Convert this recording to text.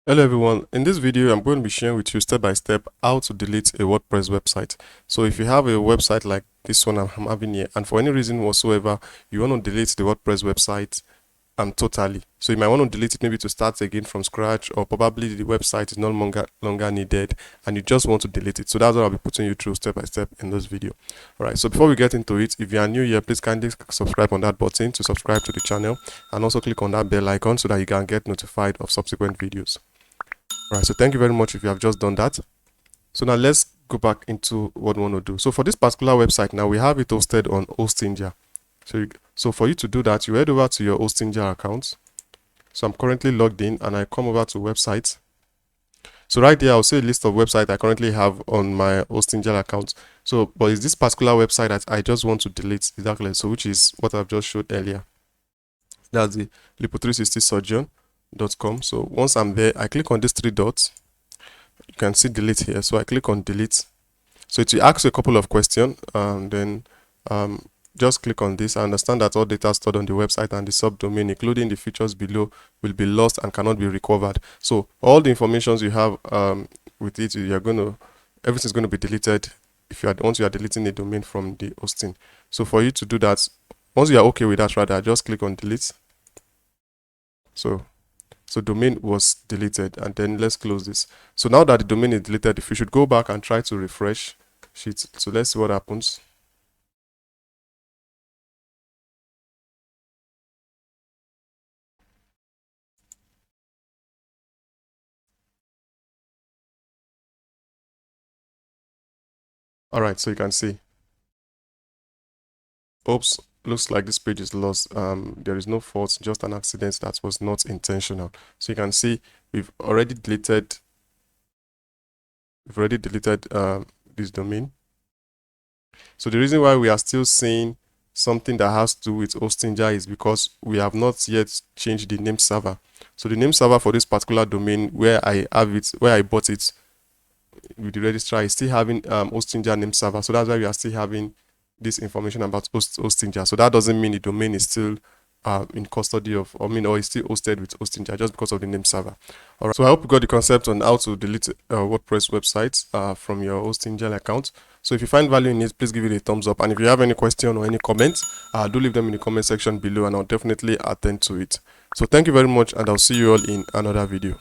Hello everyone, in this video I'm going to be sharing with you step by step how to delete a WordPress website. So if you have a website like this one I'm having here, and for any reason whatsoever you want to delete the WordPress website totally, so you might want to delete it maybe to start again from scratch, or probably the website is no longer needed and you just want to delete it. So that's what I'll be putting you through step by step in this video. Alright, so before we get into it, if you are new here, please kindly subscribe on that button to subscribe to the channel, and also click on that bell icon so that you can get notified of subsequent videos. All right, so thank you very much if you have just done that. So now let's go back into what we want to do. So for this particular website, now we have it hosted on Hostinja. So for you to do that, you head over to your Hostinja account. So I'm currently logged in and I come over to websites. So right there, I'll see a list of websites I currently have on my Hostinja account. So, but it's this particular website that I just want to delete exactly. So which is what I've just showed earlier. That's the lipo360surgeon.com. So once I'm there, I click on these three dots. You can see delete here. So I click on delete. So it will ask you a couple of questions, and then just click on this. I understand that all data stored on the website and the subdomain, including the features below, will be lost and cannot be recovered. So all the information you have with it, everything's going to be deleted once you are deleting a domain from the hosting. So for you to do that, once you are okay with that, rather, just click on delete. So domain was deleted, and then let's close this. So now that the domain is deleted, if you should go back and try to refresh it. So let's see what happens. All right, so you can see. Oops, looks like this page is lost. There is no fault, just an accident that was not intentional. So you can see we've already deleted this domain. So the reason why we are still seeing something that has to do with Hostinja is because we have not yet changed the name server. So the name server for this particular domain where I bought it with the registrar is still having Hostinja name server. So that's why we are still having this information about Hostinja. So that doesn't mean the domain is still in custody of, or is still hosted with Hostinja just because of the name server. All right. So I hope you got the concept on how to delete WordPress websites from your Hostinja account. So if you find value in it, please give it a thumbs up. And if you have any question or any comments, do leave them in the comment section below, and I'll definitely attend to it. So thank you very much, and I'll see you all in another video.